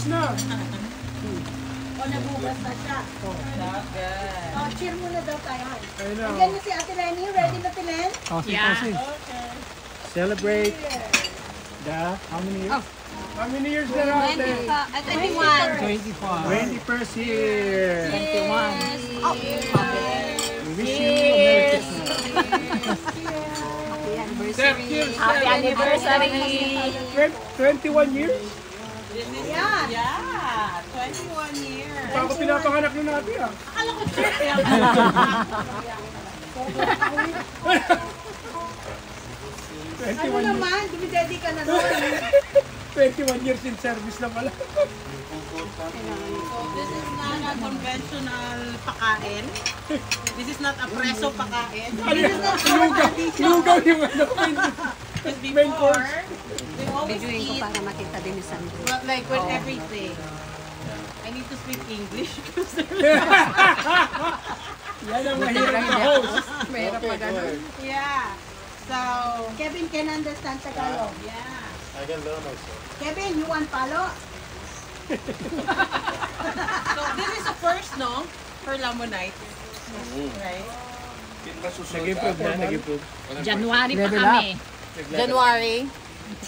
na. O, nabugas na siya. Good. O, cheer muna daw tayo. Ayun na. Hanggang na si Ate Lenny. Ready na, Tilen? Yeah. Okay. Celebrate how many years? How many years na natin? 21. 21st year. 21. We wish you a Merry Christmas. Happy anniversary! 21 years? Yeah, 21 years. Pa ako pinapanganak na natin ah. Akala ko check. Ano naman? Dumidedi ka na doon. 21 years in service na pala. So this is not a conventional pakain. This is not a preso pakain. Lugaw yung ano. Because before, we always Videoin ko eat para makita din ni Sandro. but like with everything. I need to speak English because Yan ang mahirap na host. Mahirap pa ganun. yeah. So Kevin can understand Tagalog. yeah. I can learn also. Kevin, you want palo? So this is the first no for Lamonite, right? Nag-improve na, nag-improve. January pa kami. January.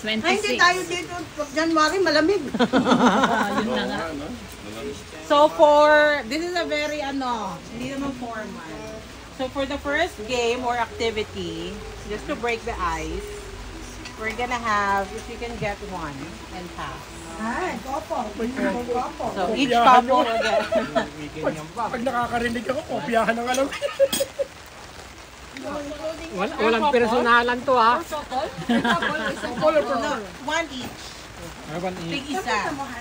Ay, hindi 26. tayo dito. Pag January, malamig. Yun na nga. So this is a very hindi naman formal. So for the first game or activity, just to break the ice, we're gonna have, if you can get one and pass. Ay, kopo. Kopo. So each couple will get. Pag nakakarinig ako, kopyahan ng alam. Walang personalan to ha. No, one each. Tig isa.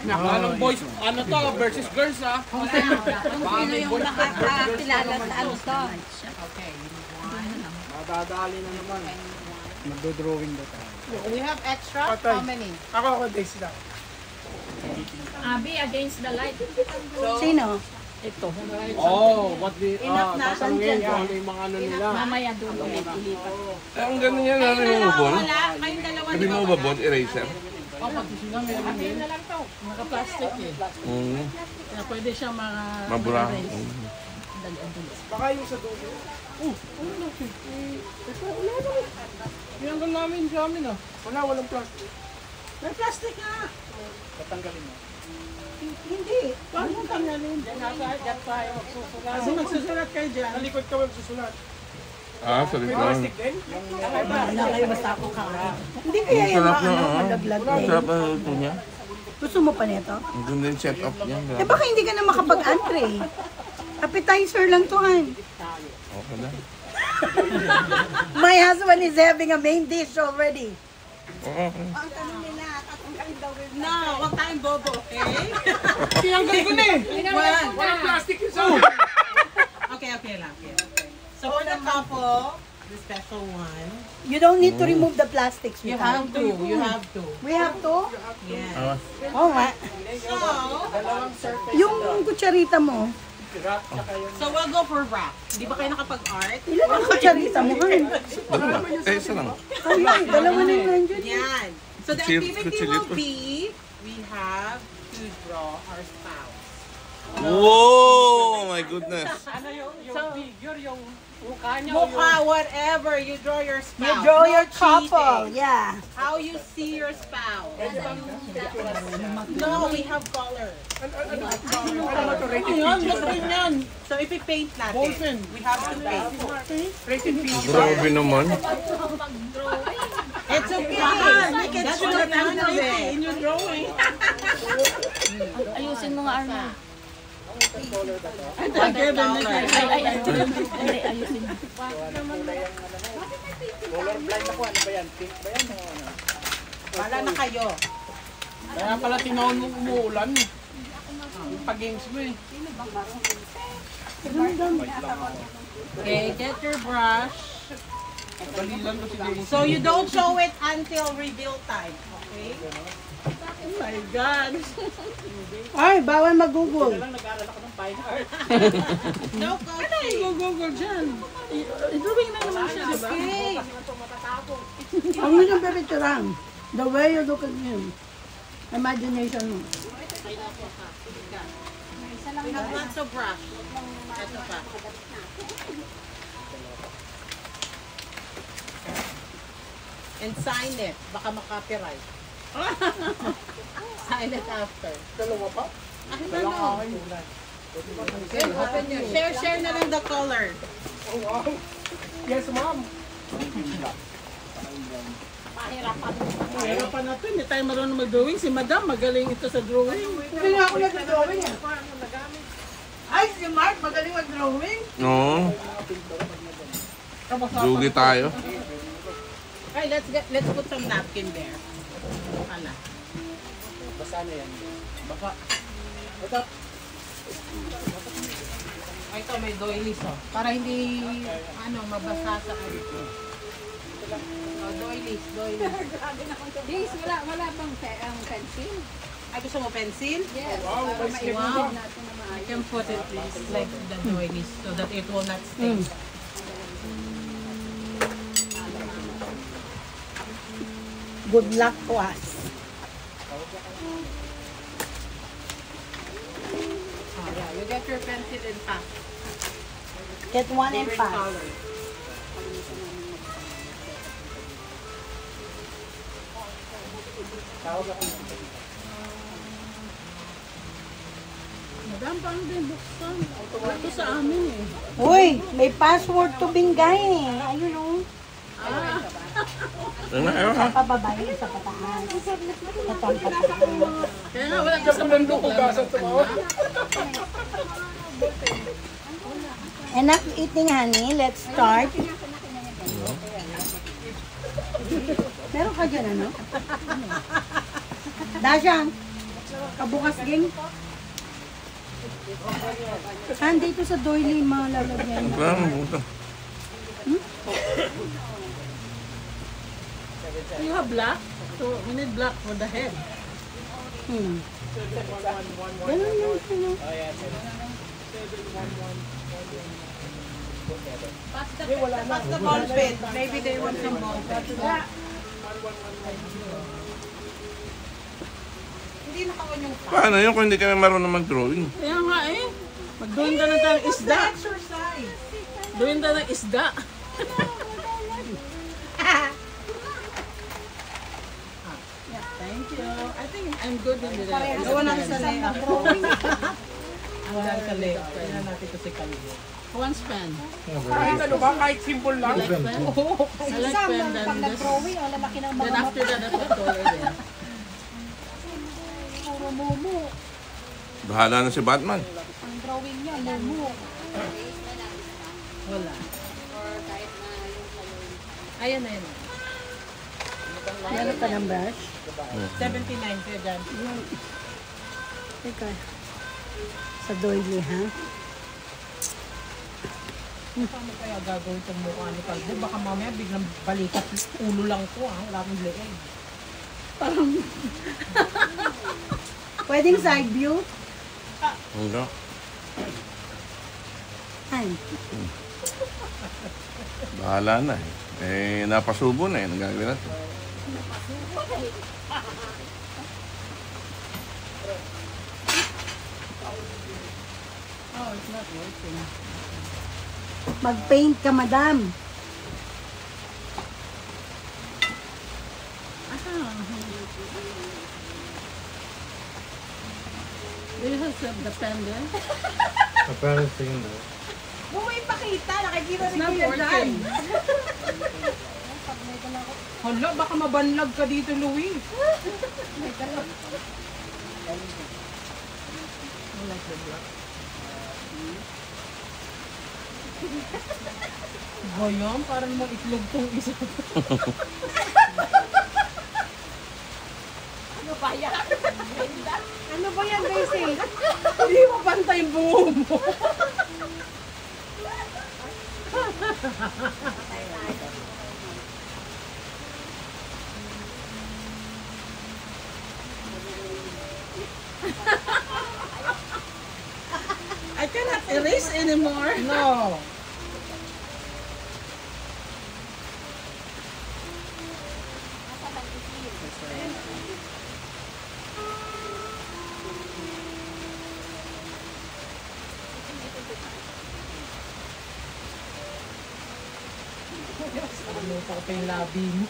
Anong boys, ano to, versus girls ha? Sino yung nakakilala sa ano to? Okay. Madadali na naman. Magdo-drawing na tayo. We have extra. Patay. How many? Ako, days lang. Abi against the light. Sino? Ito. Oh, what the, Enough na. tatanungin kung ano yung mga ano nila. Mamaya doon ulit ilipat. Ang ganun yan, ano yung mabon? Wala. Kayong dalawa. Hindi mo mabon, eraser? Oh, pati sila meron Abi din. na lang to. Naka-plastic eh. Kaya pwede siya mga... Mabura. Baka yung sa dulo. Pinanggal namin sa amin ah. Wala, walang plastic. May plastic nga. Tatanggalin mo. Hindi. Paano tanggalin? Diyan tayo magsusulat. Kasi magsusulat kayo dyan. Sa likod ka magsusulat. Ah, sa May likod. plastic din? Wala kayo basta ako ka. Hindi kaya Ang yung sarap mga na, ano, ah. malaglag Ang eh. sarap na ito niya. Gusto mo pa nito? Ang ganda yung setup niya. Eh baka hindi ka na makapag-entree. Appetizer lang to, Han. Okay na. My husband is having a main dish already. Oo. Ang tanong nila, tatanggalin daw with No, huwag tayong bobo, okay? Tinanggal ko na eh. One. Walang plastic yung sa Okay, okay lang. Okay. So for the couple, the special one, You don't need to remove the plastics. you with have that. to. You have to. We have to? Yes. Oh, nga. So, Yung kutsarita mo, so we'll go for wrap. Di ba kayo nakapag-art? ilan ang kutsarita mo, Han? Dalawa. Eh, isa lang. Ay, dalawa na yung nandyan. Yan. So the Chip, activity kuchilito. will be, we have to draw our spouse. Whoa! My goodness. Ano yung figure, yung mukha niya. Mukha, whatever, you draw your spouse. You draw No your couple. cheating. Yeah. How you see your spouse. No, we have color. Ano to, rated Yan, PG? gusto yan. So if we paint natin, we have to paint. Rated PG. Grabe naman. It's okay. You can show it in your drawing. Ayusin mo nga, Arnold. Other color. Ay, hindi, ayusin mo. Color blind ako. Ano ba yan? Pink ba yan? O ano? Wala na kayo. Kaya pala tinawon mo umuulan. Yung pag-games mo eh. Okay, get your brush. Balilan ko si James. So you don't show it until reveal time. Okay? Oh my God. Ay, bawal mag-google. No coaching. Google dyan. Drawing na naman siya, diba? Ang mo yung pipicturean. The way you look at him. Imagination mo. We have lots of brush. Ito pa. And sign it. Baka makapiright. Sign it after. Dalawa pa? I don't know. Share na lang the color. Oh, wow. Yes, ma'am. Mahirapan na ito. Hindi tayo marunong mag-drawing. Si Madam, magaling ito sa drawing. Hindi nga ako nag-drawing eh. Ay, si Mark, magaling mag-drawing. Oo. Dugi tayo. Okay, let's put some napkin there. Ana. Basa na yan. Baka. Ito may doilies oh. Para hindi mabasa sa ano. Oh, doilies. Yes, wala bang pencil? Ay, gusto mo pencil? Yes. Wow, Para may maibigyan natin na You maayos. can put it like the doilies so that it will not sting. Good luck to us. Oh, yeah. You get your pencil and pass. Get one and Favorite pass. color. Madam, paano din buksan? Ito sa amin eh. Uy, may password to Bingay eh. Ayun o. Sa pababa yun, sa pataas. Ito ang pataas. Kaya nga, wala ka sa Sa bundok. hugasan tumawa. Enough eating, honey. Let's start. Meron ka dyan, ano? Dasha, kabukas ging. Dito sa doily, malalagyan na. Parang You have black? So, we need black for the head. Ganun yun, sino? Pass the ball pen. Maybe they want some ball pen. Hindi nakawan yung paano yun kung hindi kami marunong mag-drawing? Kaya nga eh. Mag-doing ka na tayo isda. exercise. Doing ka ng isda. Thank you. I think I'm good in the Gawa natin sa layout. Gawa natin sa layout. Kailan natin ito si Kalyo. one span. Kahit ano ba, kahit simple lang. I like pen. I like pen than Pag this. nag-drawing, ang lalaki ng Then mga after that, that's the taller there. puro mumu. Bahala na si Batman. Ang drawing niya, mumu. Wala. Ayan na yun. Meron ka ng brush? 79 kayo dyan. Teka. Sa doily, ha? Paano kaya gagawin itong mukha ni Kalbo? Baka mamaya biglang balikat ulo lang ko ha. Wala akong leeg. Pwedeng side view? Hindi. Ay. Bahala na eh. Eh, napasubo na eh. Nagagawin natin. Oh, it's not working. Mag-paint ka, madam. Do you have the pen there? Kung may pakita, nakikita It's not working. Hala, baka mabanlag ka dito, Louie. Bayang, parang mo itlog tong isa. Ano ba yan, Daisy? Hindi mo pantay yung bungo mo. I cannot erase anymore. No. Nakalimutan ko pa yung labi mo.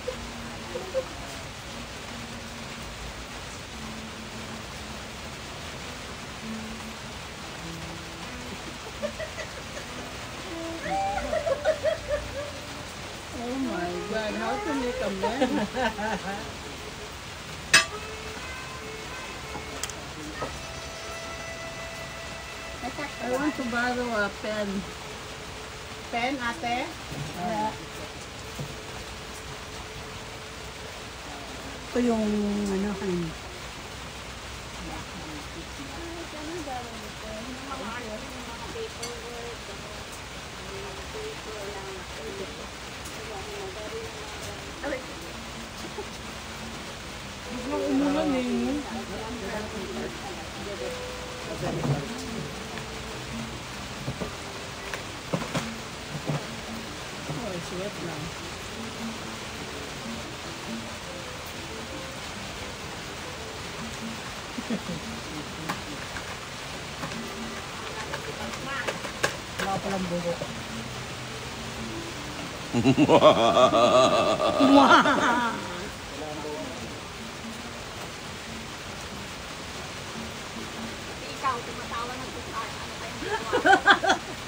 Oh my God, how to make a mess? I want to borrow a pen. Pen, ate? Ito yung ano kanina. Biglang umulan eh. Oh, sweat lang. Wala palang buho.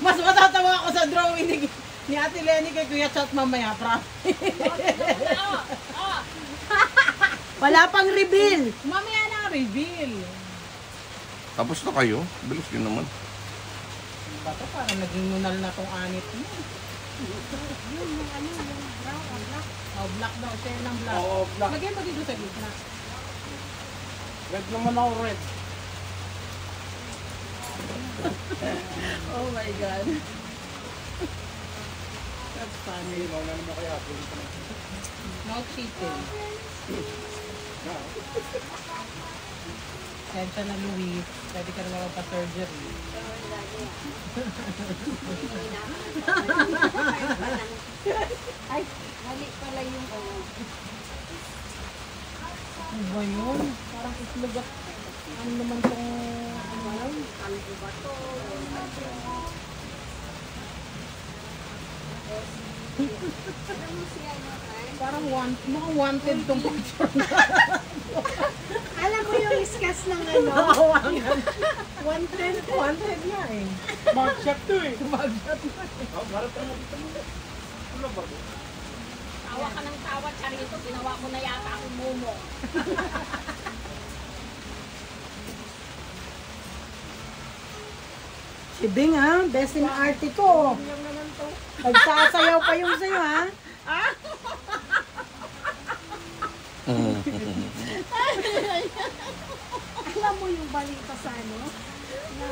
Mas matatawa ako sa drawing ni Ate Lenny kay Kuya Chat mamaya, Wala pang reveal. mamaya na reveal. Tapos na kayo? Bilis yun naman. Bato parang naging nunal na tong anit mo. Oh, black daw. Share ng black. Oo, black. Lagyan mo dito sa gitna. Red naman ako, red. Oh my God. That's funny. Wala naman kaya. No cheating. Sensya na Louis. Pwede ka naman magpa-surgery. Ay, mali pala yung Ano ba yun? Parang itlog at ano naman tong ano yun? Ano ba to? Parang mga wanted tong picture na. Alam mo yung iskas ng ano? Wanted nga eh. Mugshot to eh. Mugshot na Oh, marap na dito mo. Ano ba? Tawa ka ng tawa, Charito. Ginawa mo na yata ang mumo. Si Bing ha, best in arte ko. Nagsasayaw pa yung sa'yo ha. Alam mo yung balita sa ano? Na...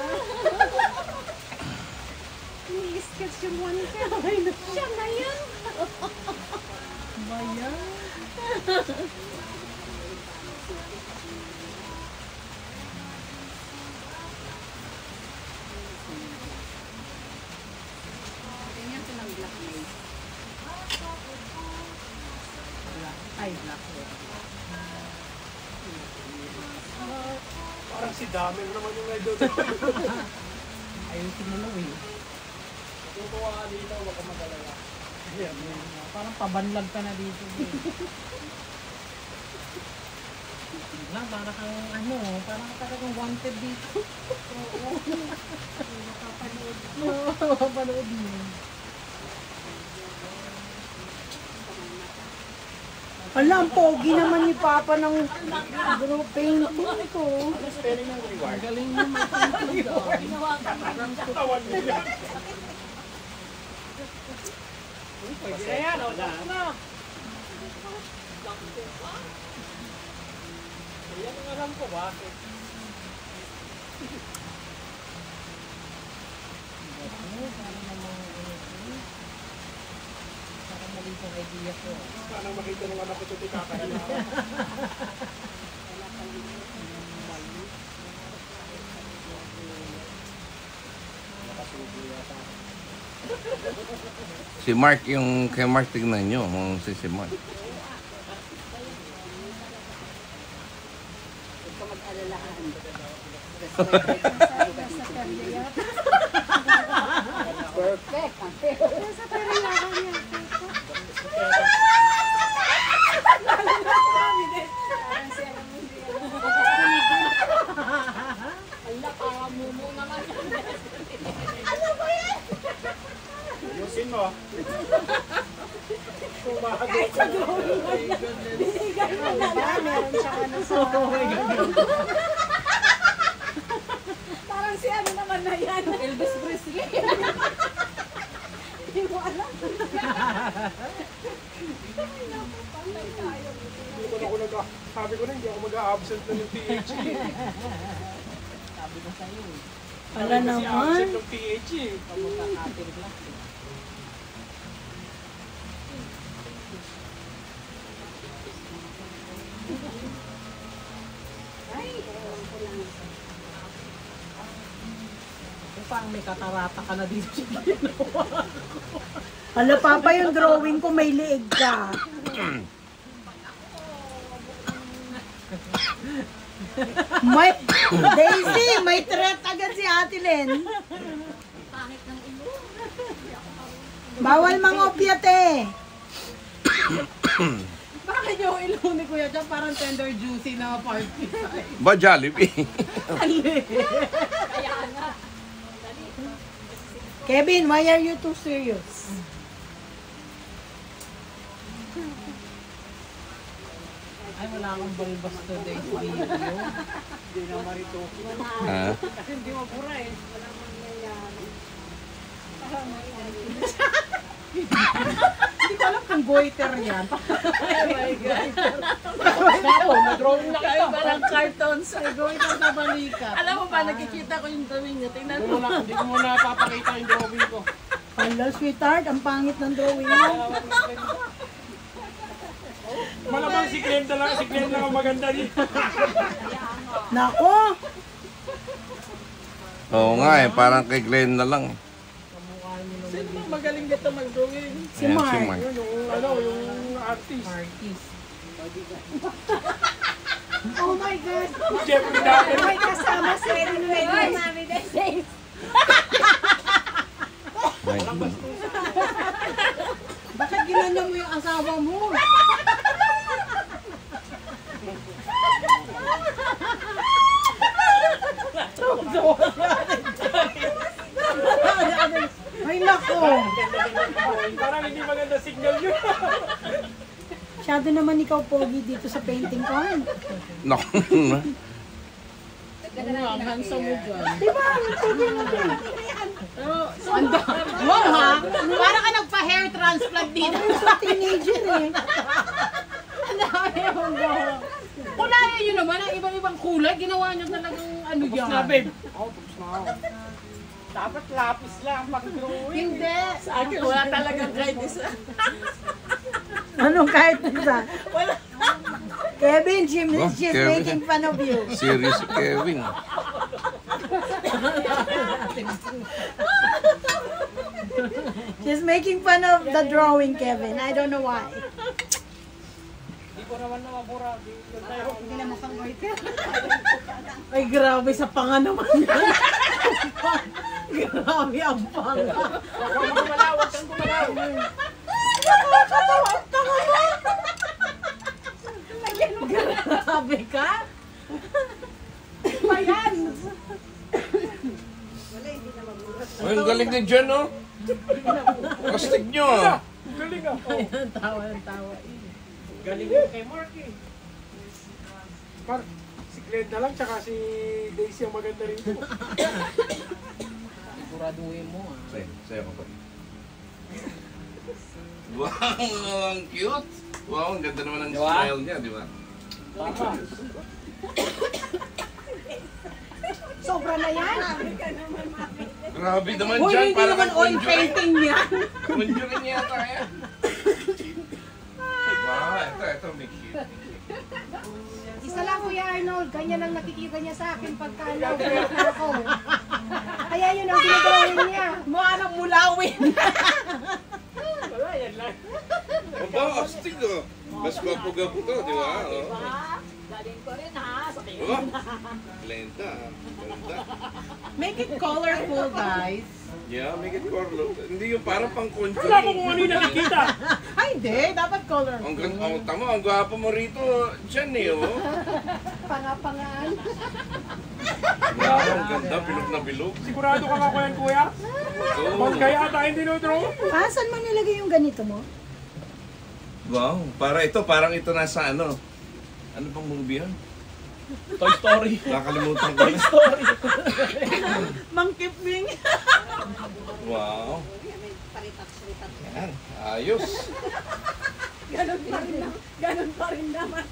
Ini-sketch yung one ka. Siya na yun. Bayan. Ganyan ko ng blackmail. Ay, black. Parang si Dami naman yung idol. Ayusin mo na eh. Tutuwa ka dito, wag ka mag-alala. Parang pabanlag ka na dito. Na, para kang ano, parang talagang wanted dito. Oo. Nakapanood. Oo, mapanood mo. Wala, ang pogi naman ni Papa ng group painting ko. Spelling ng reward. Galing mo mag-painting doon. Tawan nila. Pwede na yan, o. Tapos na. Yan ang alam ko, bakit? Parang mali yung idea ko. Sana makita ng anak ko ito kakahilawan. Si Mark, yung kay Mark, tignan nyo. Si Mark. Huwag ka mag-alalaan. Perfect. Nasa pera lang yan. Ala, parang mumu naman yan. Ayusin mo. Kahit sa drawing mo na. Binigay mo na lang. Meron siyang ano sa... Parang si ano naman na yan. Elvis Presley. Hindi mo alam. Sabi ko na, hindi ako mag-a-absent na ng PH. Sabi ko sa'yo eh. Wala Kasi naman. absent ng PH eh. Pagkakatir lang eh. Parang may katarata ka na dito sa ginawa. Hala, Papa, yung drawing ko may liig ka. May, Daisy, may threat agad si Ate Len. Pangit ng ilo. Bawal mangopya, te. Bakit yung ilong ni Kuya John parang tender juicy na party size? Ba, Jollibee? Kaya nga. Kevin, why are you too serious? Ay, wala akong balbas today sa video. Hindi na marito. Ha? Kasi hindi mabura eh. Hindi ko alam kung goiter yan. Ako, na-drawing na kita. Parang cartons. Ay, goiter na balikat. Alam mo ba, nakikita ko yung drawing niya. Tingnan Hindi mo. hindi ko muna napapakita yung drawing ko. Hala, sweetheart, ang pangit ng drawing mo. Malamang si Glenn lang ang maganda dito. Nako, Oo nga eh, parang kay Glenn na lang. Sino ba magaling dito mag-drawing? si Ayan, Mark. si Mark. Yung artist. Marquis. Oh my God. Jeffrey Dahmer. May kasama si Erin Reyes. Mami, that's safe. Ay, Bakit ginanyan mo yung asawa mo? Ay, nako. Parang hindi maganda signal yun. Masyado naman ikaw pogi dito sa painting ko. naku. Ang handsome mo dyan. Diba? Ang pogi mo din. Anda. Wow ha? Parang ka nagpa-hair transplant dito. Ako sa teenager eh. Kulayan nyo naman ang ibang-ibang kulay. Ginawa nyo talagang ano Tapos yan. na, babe. Oo, tapos na ako. Dapat lapis lang pag-drawing. Hindi. Sa akin, wala talagang kahit isa. Anong kahit isa? Kevin, she's Kevin. making fun of you. Serious si Kevin. She's making fun of the drawing, Kevin. I don't know why. Hindi ko naman na mabura. Hindi na mukhang goiter. Ay, grabe sa panga naman yan. Grabe ang panga. Huwag kang gumalaw, huwag kang gumalaw. Nakakatawa ang tanga mo. Grabe ka. Pa yan! Ay, ang galing din dyan, no? Kastig nyo, ah. Galing ah. Oh, Ang tawa, ang tawa. galing yun kay Mark eh. Mark, si Glenn na lang, tsaka si Daisy ang maganda rin po. Siguraduhin mo ah. Sa'yo ko pa. Wow, ang cute. Wow, ang ganda naman ng smile niya, di ba? Tama. Sobra na yan. Grabe naman Uy, dyan. hindi naman oil painting yan. Conjuring yata yan. Wow, ito, may cute. Isa lang, Kuya Arnold. Ganyan lang nakikita niya sa akin pagka nag-work na ako. Kaya yun ang ginagawin niya. Mukha nang mulawin. Wala, yan lang. Aba, astig, oh. Mas gwapo-gwapo to, di ba? Oh. Galing ko rin ha. Sa Oh, lenta, ganda. Make it colorful, guys. Yeah, make it color. Hindi yung parang pang conjuring. Wala ko kung ano yung nakikita. Ay, hindi. Dapat color. Ang ganda, tama, ang gwapo mo rito. Diyan eh, oh. Pangapangaan. Wow, ang ganda, bilog na bilog. Sigurado ka nga ko yan, kuya? Oo. Kaya tayo dinodro. Saan mo nilagay yung ganito mo? Wow, parang ito nasa ano. Ano pang movie yan? Toy Story. Nakalimutan ko na. Mang Kipling. Wow. Yan, ayos. Ganon pa rin naman.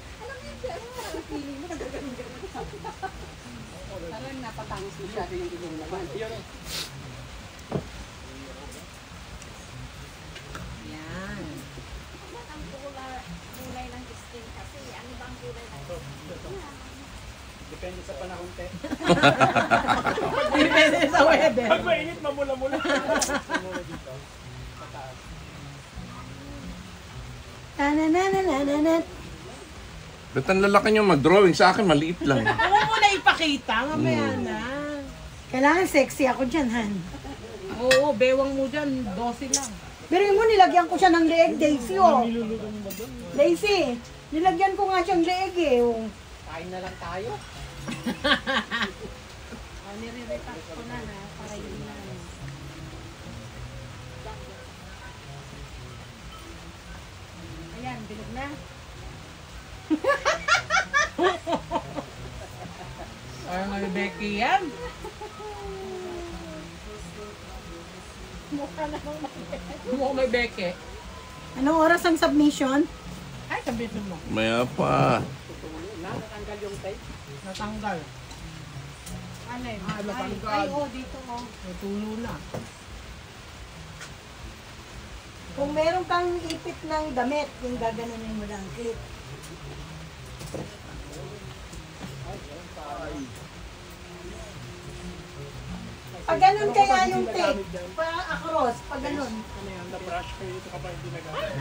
Parang napatangos masyado yung ibang naman. Yan. Ang kulay ng skin kasi. Ano ba ang kulay ng Depende sa panahon, te. Depende sa weather. Pag mainit, mamula-mula. Nanananananan. Ba't ang lalaki nyo mag-drawing? Sa akin, maliit lang. Huwag mo na ipakita. Mamaya na. Kailangan sexy ako dyan, Han. Oo, bewang mo dyan. 12 lang. Pero mo, nilagyan ko siya ng leeg, Daisy, oh. Daisy, nilagyan ko nga siyang leeg, eh, oh. Kain na lang tayo. Nire-repack ko na, para yun na. Ayan, bilog na. Parang may Becky yan. Mukha may Becky. Anong oras ang submission? Ay, sabihin mo. Maya pa. Natanggal yung tape. Natanggal. Ano yun? natanggal. Ay, oh, dito, oh. Natulo na. Kung meron kang ipit ng damit, yung gaganunin mo lang, clip. Pag ganun kaya yung tape, pa-across, pag ganun. Ano yan, na-brush kayo ito kapag hindi nagamit.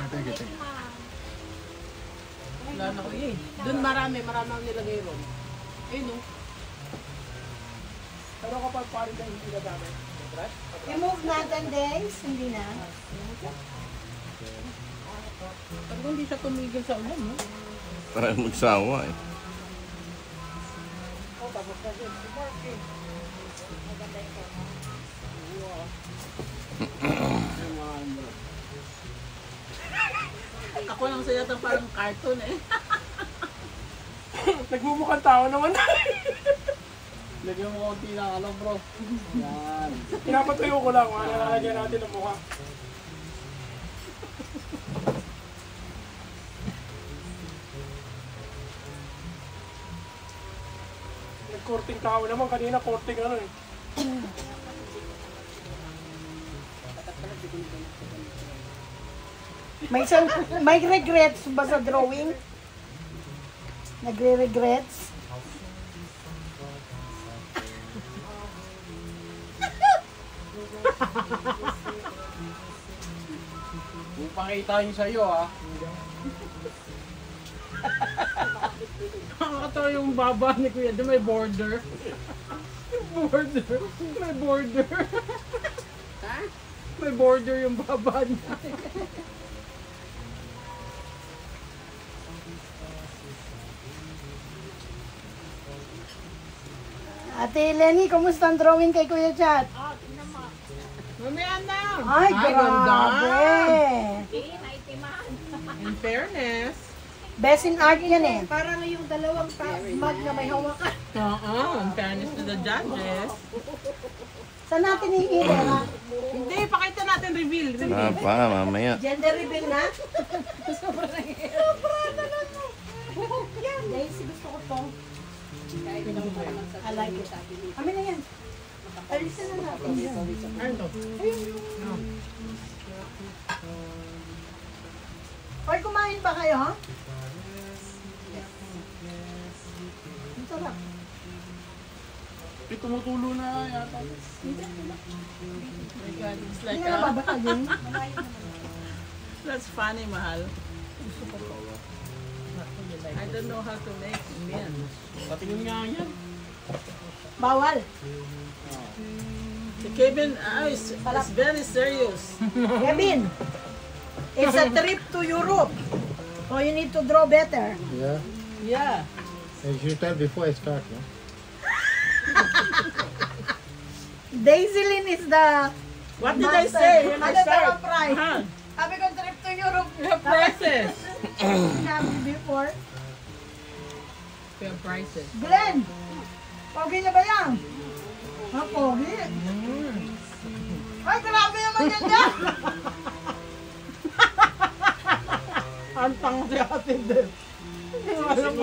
Wala na ko eh. Doon marami ang nilagay ron. Ayun oh. Pero kapag parang hindi nagamit, brush? Remove natin, Days, hindi na. Pero hindi siya tumigil sa ulan, no? Tayo magsawa eh. Oh, tapos na yun. Si Mark eh. Ako lang sa yata parang cartoon eh. Nagmumukhang tao naman. Lagyan mo konti ng ano, bro. Yan. Pinapatuyo ko lang, nalalagyan natin ang mukha. Nag-courting tao naman, kanina courting ano eh. May regrets ba sa drawing? Nagre-regrets? Kung pakita yun sa'yo, ha. Nakakatawa yung baba ni Kuya. Doon may border. Yung border. May border. Ha? May border yung baba niya. Ate Lenny, kumusta ang drawing kay Kuya Chat? Mamaya na. Ay, grabe! Hindi, naitiman. In fairness. Best in art yan eh. Parang yung dalawang mug na may hawakan. Oo, in fairness to the judges. Saan natin iilera? Hindi, pakita natin reveal. Ah, pa, mamaya. Gender reveal na? Sobra na lang. Yan, Daisy, gusto ko to. I like it. Amin na yan. Alisin na natin yan. Ano to? Hoy, kumain ba kayo, ha? Ang sarap. Tumutulo na yata. Oh my God, it's Hindi like na babakagin. that's funny, mahal. I don't know how to make men. Patingin nga yan. Bawal. Kevin is very serious. Kevin, it's a trip to Europe. So you need to draw better. Yeah. Yeah. You should tell before I start, no? Daisilin is the... What did I say when I Ano start? tama, Fry? Huh? Sabi ko trip to Europe. We have prices. Sinabi before. We have prices. Glenn, pogi na ba yan? Ha, pogi? Ay, grabe naman yan dyan. Antang si ate din. Ano, di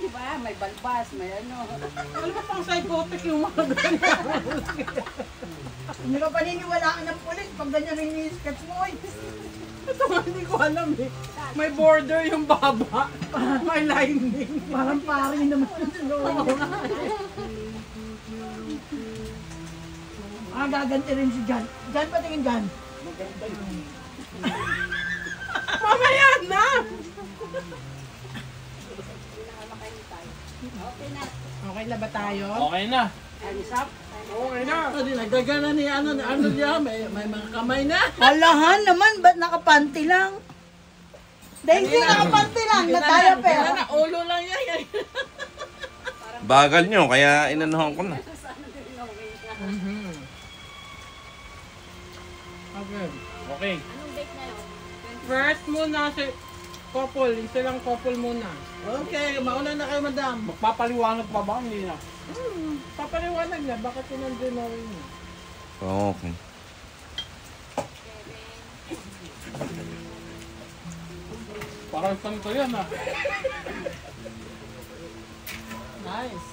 ba? May balbas, may ano. Ano ba pang psychotic yung mga ganyan? Hindi ka paniniwalaan ng pulis pag ganyan rin yung sketch mo. Ito nga hindi ko alam eh. May border yung baba. May lining. Parang pari naman yung loob. Gaganti rin si Jan. Jan, patingin Jan. Mamaya na! Okay na ba tayo? Okay na. Okay na. Nagdagana ni ano niya, may mga kamay na. Alahan naman, ba't nakapanti lang? Daisy, nakapanti lang, nataya pero. Na ulo lang yan. Bagal nyo, kaya inanuhan ko na. Okay. Okay. Anong date na yun? First muna si couple. Isa lang couple muna. Okay, mauna na kayo, madam. Magpapaliwanag pa ba? Hindi na. Papaliwanag na, bakit yun nandun na rin yun? Okay. Parang santo yan ah. Nice.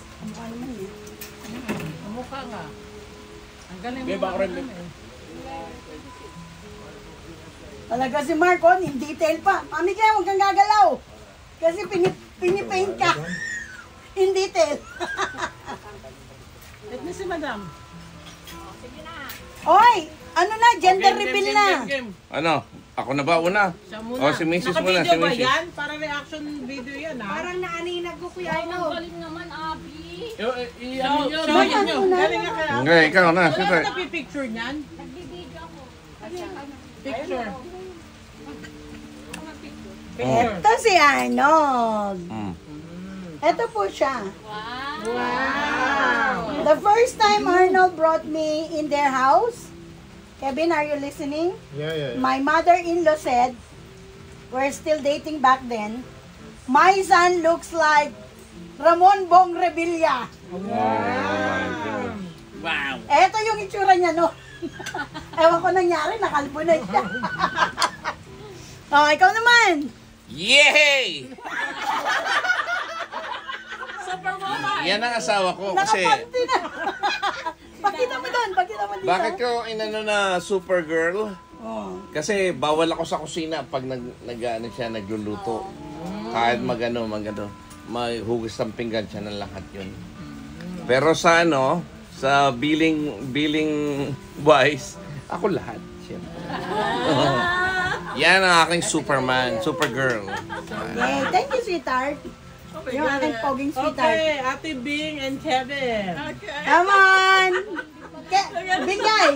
Mukha nga. Ang galing Beba ko rin. Talaga si Marco, in detail pa. Mami kaya huwag kang gagalaw. Kasi pinipaint ka. In detail. Let me see, madam. Oy, ano na, gender reveal na. Game. Ano? Ako na ba una? Siya muna. O, si Mrs. muna, Naka-video si ba Mrs. yan? Para reaction video yan ha? Parang naaninag ko kuya Ay, ito. ang galing naman, Abi. Ano nyo? Show Bigyan nyo. nyo. Galing nga kaya. Okay, ikaw na. Wala Siyempre. ka napipicture niyan? Nagbibideo ako. Picture. Oh. Ito si Arnold. Mm. Ito po siya. Wow. Wow! The first time Arnold brought me in their house, Kevin, are you listening? Yeah. My mother-in-law said, we're still dating back then, my son looks like Ramon Bong Revilla. Wow. Eto yung itsura niya, no? Ewan ko nangyari, nakalbo na siya. Oh, ikaw naman. Yay! Superwoman. Yan ang asawa ko kasi Nakapanti na. Pakita mo doon, pakita mo dito. bakit ko inano na Supergirl? Oh. Kasi bawal ako sa kusina pag nag-ano siya, nagluluto. Kahit magano, may hugas ng pinggan siya ng lahat yun. Pero sa ano, sa billing wise, ako lahat. Siyempre. Yan ang aking Superman, Supergirl. Yay, thank you, sweetheart. Yung aking poging sweetheart. Okay, Ate Bing and Kevin. Come on! Bigay!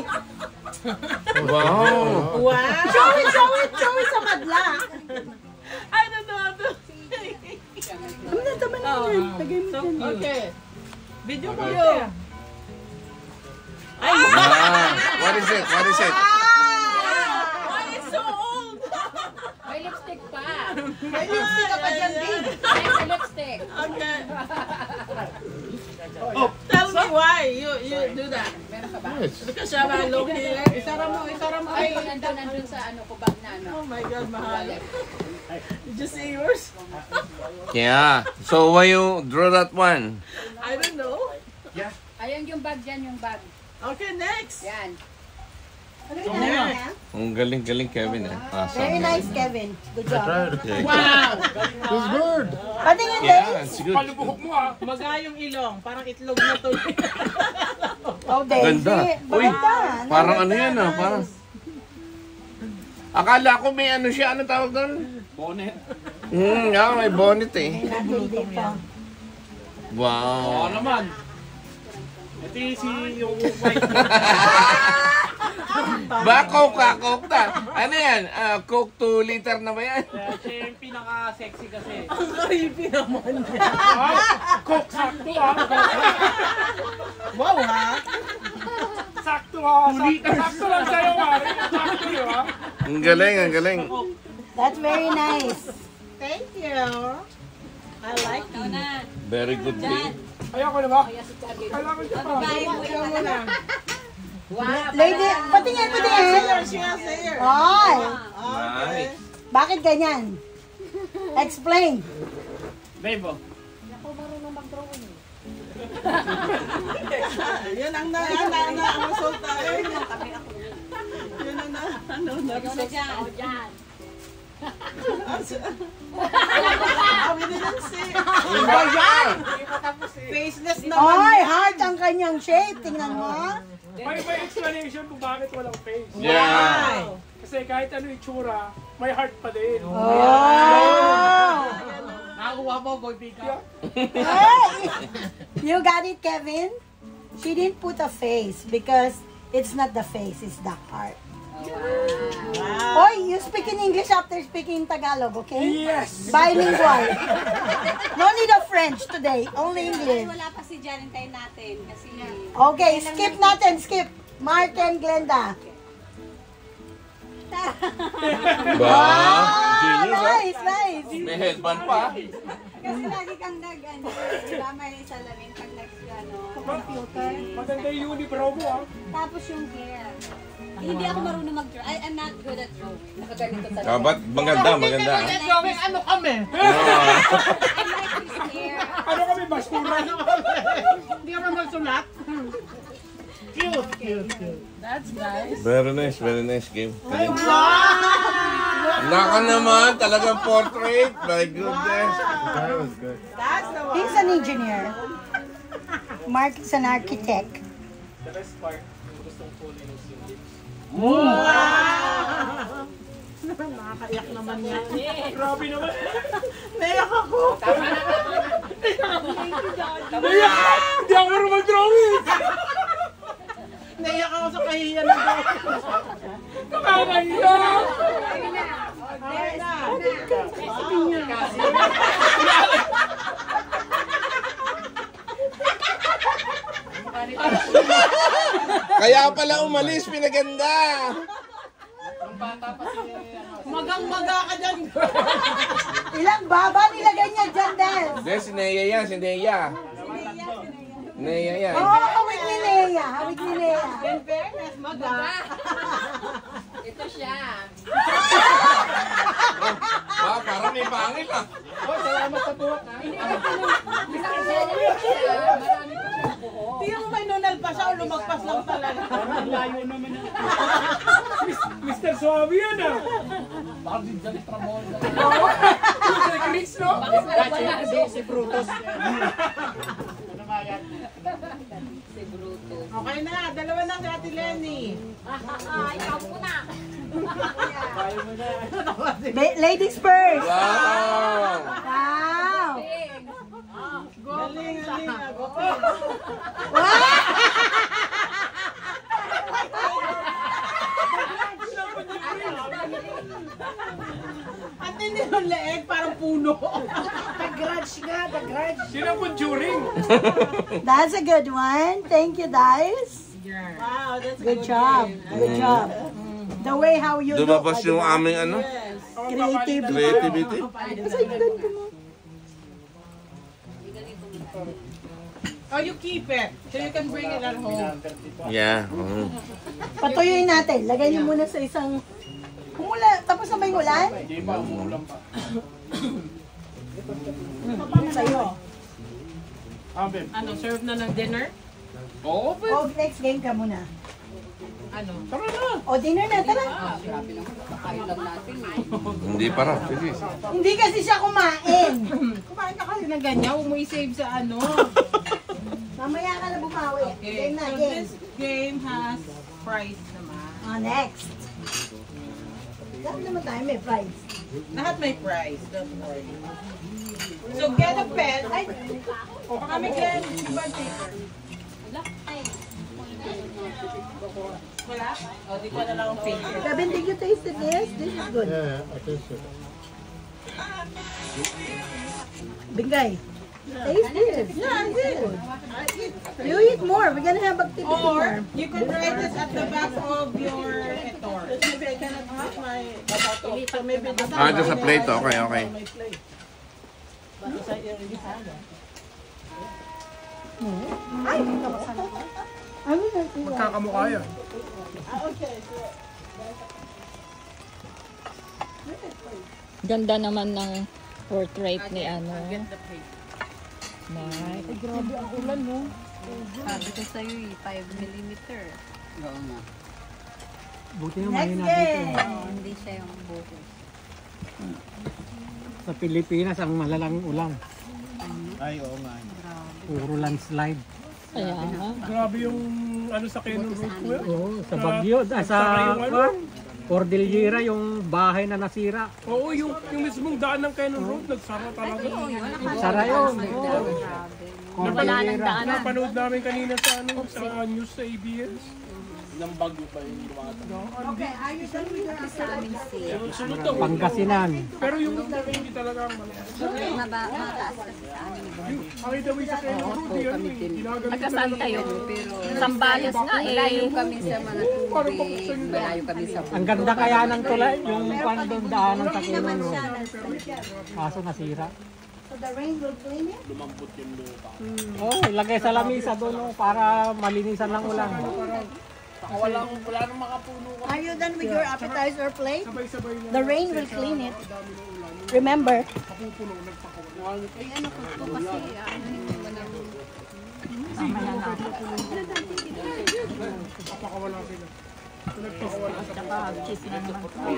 Wow! Wow! Show it sa madla. I don't know how to... Tama na yan. Lagay mo dyan. Okay. Video mo Okay. yun. Ay! Ah, what is it? What is it? Why is so old? May lipstick pa. May lipstick ka pa dyan, Big. May lipstick. Okay. Oh, tell me why you do that. Meron ka ba? Because you have a low here. Isara mo. Ay, nandun sa ano, kubag na ano. Oh my God, mahal. Did you see yours? Yeah. So why you draw that one? I don't know. Ayun yung bag dyan, yung bag. Okay, next. Yan. Ang galing Kevin eh. Very nice, Kevin. Good job. Okay. Wow! It's good. Patingin din. Yeah, it's good. Palubuhok mo ah. Magayong ilong. Parang itlog na to. Oh, Daisy. Ganda. Uy, Maganda. parang ano yan ah, parang... Akala ko may ano siya, ano tawag doon? Bonnet. Yeah, may bonnet eh. Natin dito. Wow. Oo naman. Ito yung white. Ba, Coke ka, Coke na. Ano yan? Coke 2 liter na ba yan? Siya yung pinaka-sexy kasi. Ang creepy naman. Coke, sakto ha. Wow ha? Sakto ha. Sakto lang sa'yo ha. Sakto yun ha. Ang galing, ang galing. That's very nice. Thank you. I like it. Very good game. Ayoko na ba? Kailangan siya pa. Ikaw muna. Lady, patingin, patingin. Siya, sa'yo. Ay, Nice. bakit ganyan? Explain. Babe, oh. Yun ang resulta. Yun ang resulta. O, dyan. Kami na lang Ano yan? Faceless naman. Ay, heart ang kanyang shape. Tingnan mo. May explanation kung bakit walang face. Yeah. Kasi kahit ano itsura, may heart pa din. Oh! Nakakuha mo, boy, pick up. Hey! You got it, Kevin? She didn't put a face because it's not the face, it's the heart. Oy, you speak in English after speaking Tagalog, okay? Yes! Bilingual. No need of French today, only English. Wala pa si Jan, hintayin natin. Kasi Okay, skip natin, skip. Mark and Glenda. Ba? Genius, ha? Nice, nice. May headband pa. kasi lagi kang nag-ano, diba may salamin pag computer. Maganda yung unibrow mo ha. Tapos yung hair. Hindi ako marunong mag-draw. I'm not good at drawing. Nakaganito talaga. Ba't maganda, maganda. Drawing, ano kami? I like his hair. Ano kami, basura? Hindi ka ba magsulat? Cute, cute, cute. That's nice. Very nice game. Naka naman, talagang portrait. My goodness. That's the one. He's an engineer. Mark is an architect. The best part, gustong kulay yung lips. Wow! Nakakaiyak naman yan. Grabe naman. Naiyak ako. Naiyak! Hindi ako marunong mag-drawing! Naiyak ako sa kahiyan ng drawing. Nakakahiya! Okay na. Kaya pala umalis, pinaganda. Magang-maga ka dyan. Ilang baba nilagay niya dyan, Del? Hindi, si Nea yan, si Nea. Nea yan. Oo, hawig ni Lea. Hawig ni Lea. In fairness, maga. Ito siya. Ba, parang may pangil ah. Oh, salamat sa buhat ha. Marami pa siyang buhok. Tingnan mo may nunal pa siya o lumagpas lang talaga. Parang layo naman na. Mr. Suave yan ah. Baka din dyan tramol. Mr. Chris, no? Si Brutus. Ano nga yan? Si Bruto. Okay na, dalawa na si Ate Lenny. Ikaw muna. Ladies first. Wow. Wow. Galing, galing. At hindi yung leeg, parang puno. The-grudge nga, the-grudge. Sino ang conjuring? That's a good one. Thank you, guys. Wow, that's a Good job. Good job. The way how you look. Lumabas yung aming ano, Creative. creativity. Oh, you keep it. So you can bring it at home. Yeah. Patuyuin natin. Lagay niyo muna sa isang... Umula. Tapos na ba yung ulan? Hindi pa, umuulan pa. Sa'yo. Babe. Ano, serve na ng dinner? Oo, babe. O, next game ka muna. Ano? Tara na. O, dinner na. Tara. Grabe naman. Kakain lang natin eh. Hindi pa raw. Bilis. Hindi kasi siya kumain. Kumain ka kasi ng ganyan, huwag mo i-save sa ano. Mamaya ka na bumawi. Okay, Game na, so game. this game has prize naman. Next. Lahat naman tayo may prize. Lahat may prize, don't worry. So get a pen. Ay, kami Glenn, bag paper. Ay, O, di ko na lang ang favorite. Kevin, did you taste this? This is good. Yeah, I tasted it. Bingay. Taste this. Yeah, good. You eat more. We're gonna have activity Or, more. you could try this at the back of your etor. Maybe I cannot have my babato. So maybe the Just a plate. Okay, okay. my plate. Because I already had that. Ay! Ano na sila? Magkakamukha yan. Ganda naman ng portrait ni ano. Get the plate. Mike. Grabe ang ulan, no? Sabi ko sa'yo, 5mm. Oo nga. Buti nga Next mahina game! dito. Hindi siya yung buko. Sa Pilipinas, ang malalang ulang. Ay, oo nga. Puro landslide. Kaya nga. Grabe yung ano sa Cannon Road ko yan. Oo, sa Baguio, sa Cordillera, yung bahay na nasira. Oo, yung mismong daan ng Cannon Road, nagsara talaga. Sara yun. Wala nang daan. Napanood namin kanina sa ano, sa news sa ABS. Ilang bagyo pa yung lumakad. Okay, are you done with your Sa amin safe. Sunod to. Pangasinan. Pero yung hindi talaga ang malakas. Mataas kasi sa amin. Ay, daw sa Cannon Road, yan eh. Ginagamit Magkasal kayo. Sambales nga eh. Malayo kami sa mga tubig. Malayo kami sa Ang ganda kaya ng tulay, yung kwan doon daanan sa Quezon Road. Kaso nasira. So the rain will clean it? Lumampot yung lupa. Oo, ilagay sa lamisa doon para malinisan ng ulan. Wala nang makapuno ka. Are you done with your appetizer plate? Sabay-sabay na. The rain will clean it. Remember, Ay, ano ko to kasi ano yung walang Napakawala sila. Nagpakawala sa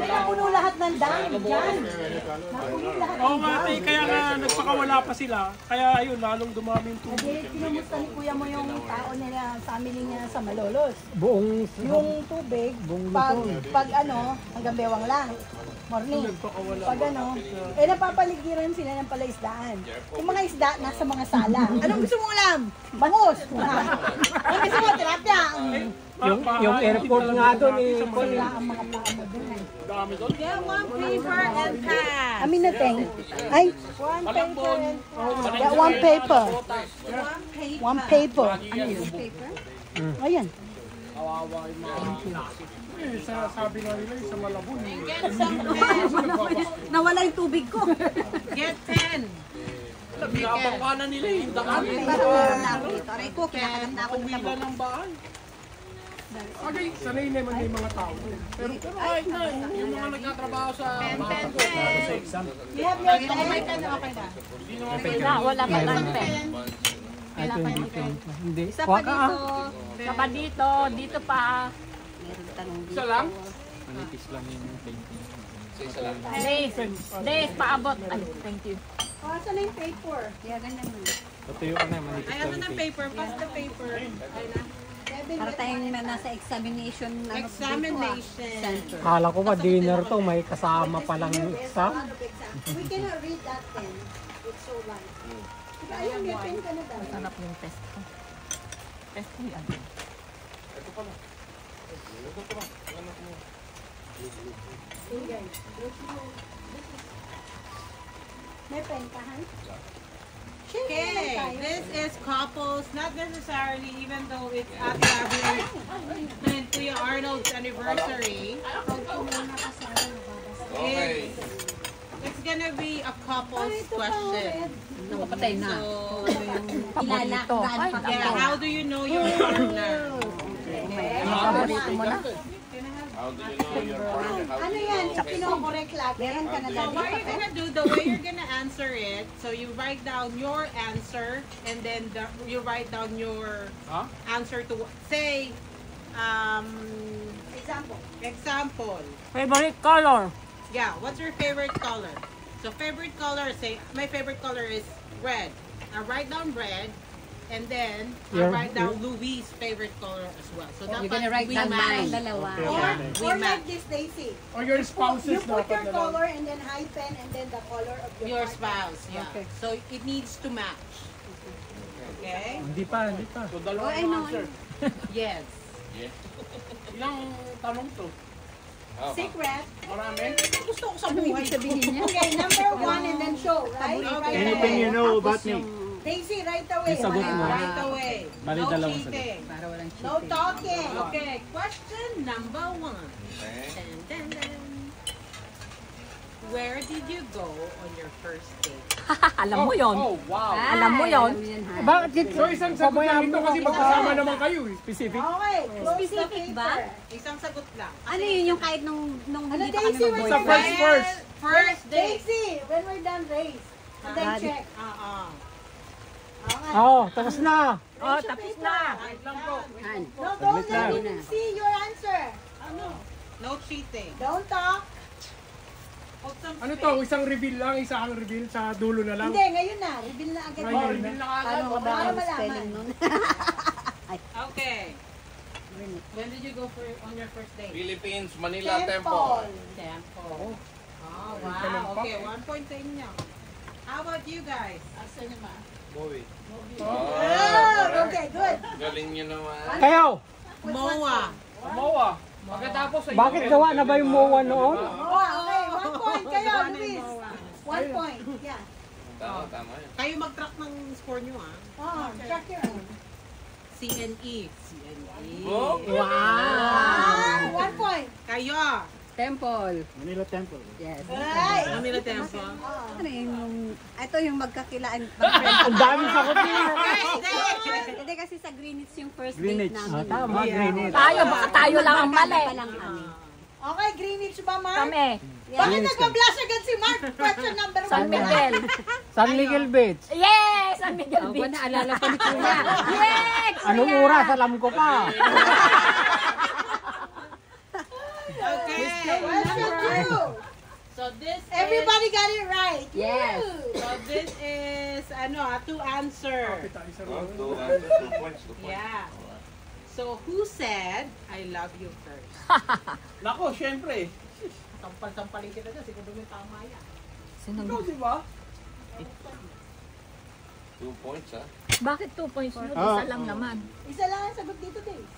napuno lahat ng dam dyan. Napuno lahat Oo ng nga, dam. kaya nga nagpakawala pa sila. Kaya ayun, lalong dumami yung tubig. Hindi, kinumusta ni kuya mo yung tao nila, family niya sa Malolos. Buong Yung tubig, pag ano, hanggang bewang lang. Morning. Pag ano, napapaligiran sila ng palaisdaan. Yung mga isda nasa mga sala. Anong gusto mong alam? Bangus! Anong gusto mo? Tilapia! yung airport nga doon eh. Wala ang mga paa mo doon. Get one paper and pass. Amin na, Teng. Ay, one paper and yeah, one paper. One paper. Ayan. Eh, sabi nga nila, sa Malabon. Nawala yung tubig ko. Get 10. Pinapang ka na nila eh. Daan. Parang nakita. Aray ko, kinahanap na ako ng Pila ng bahay. Okay, sanay naman yung mga tao. Pero Kahit na, yung mga nagtatrabaho sa We have your pen. Wala, wala pa lang pen. Ay, ito hindi ko. Hindi. Isa pa Waka ah. dito. Isa pa dito. Dito pa. isa lang. Days. Days, paabot. Ay, thank you. Oh, saan na yung paper? kaya ganyan mo. Patuyo ka na, manipis Ay, ano ng paper? Pass the paper. Para tayong nasa examination Examination. center. Kala ko ba dinner to, may kasama palang exam. We cannot read that pen. It's so light. Ayun, may pen ka na daw. Sarap yung test ko. Test ko yan. May pen ka, Han? Okay, this is couples, not necessarily, even though it's Ate Abby and Kuya Arnold's anniversary. It's gonna be a couples question. Nakapatay na. So, Kilala, gaano pa yeah, how do you know your partner? Paborito mo na. Ano yan? Kino-correct lagi? Meron ka na So dati. what you're gonna do, the way you're gonna answer it, so you write down your answer, and then you write down your answer to, say, example. Favorite color? Yeah, what's your favorite color? So favorite color, say, my favorite color is red. I write down red, and then I write down Louis' favorite color as well. So You're gonna write down mine. Dalawa. Or like this, Daisy. or your spouses You put dapat your na lang. color and then hyphen and then the color of your partner. spouse, yeah. So it needs to match. Okay? Hindi pa, hindi pa. So, dalawang answer. Yes. Sige. Ilang tanong to? Oh, Secret. Marami? Gusto ko sa buhay. Okay, number 1 and then show, right? Anything you know about me. Daisy, right away. Yung sagot mo. Right away. Bali, No dalawang cheating. No talking. Okay, question number 1. Okay. Dun, dun, dun. Where did you go on your first date? Alam mo yon. Oh, wow. Alam mo yon. Bakit? So isang sagot lang ito kasi magkasama naman kayo eh. Specific? Okay, close the Specific ba? paper. Isang sagot lang. Ano yun yung kahit nung hindi pa kami Daisy, wait. Sa mag-boyfriend? first. First date. Daisy, when we're done, raise. And then check. Okay. Oo, tapos na. Oh, tapos na. No, don't let me see your answer. No cheating. Don't talk. Hold some Ano space. to? Isang reveal lang, isang reveal sa dulo na lang. Hindi, ngayon na. Reveal na agad. Ngayon Reveal na. Paano ka ba ang spelling nun? Okay. When did you go on your first date? Philippines, Manila Temple. Temple. Oh, wow. Okay, 1 point sa inyo. How about you guys? Movie. Oh, okay, good. Galing nyo naman. Kayo, MOA. Moa. Pagkatapos sa bakit gawa na ba yung MOA noon? Oh, okay, 1 point kayo, Luis. 1 point, yeah. Tama yun. Kayo mag-track ng score nyo, ah. Oh, check your own. CNE. Oh. Ah, 1 point. Kayo. Temple. Manila Temple. Yes. Ay! Manila Temple. Ano yung, ito yung magkakilaan. Ang daming sagot niya. Hindi kasi sa Greenwich yung first Greenwich. date namin. Tama, Greenwich. Tayo, baka tayo lang ang mali. Pa lang kami. Okay, Greenwich ba, Mark? Kami. Bakit nagpa-blush agad si Mark? Question number 1. San Miguel. San Miguel Beach. Yes! San Miguel Beach. Naalala pa ni Kuya. Yes! Anong oras? Alam ko pa. Okay. Question 2. So this Everybody got it right. Yes. is, so this is to answer. Oh, 2 points. Yeah. So who said I love you first? Nako, syempre. Tampal-tampalin kita dyan, siguro may tama yan. Ikaw, di ba? 2 points, ha? Bakit 2 points mo? Isa lang naman. Isa lang ang sagot dito, Dave.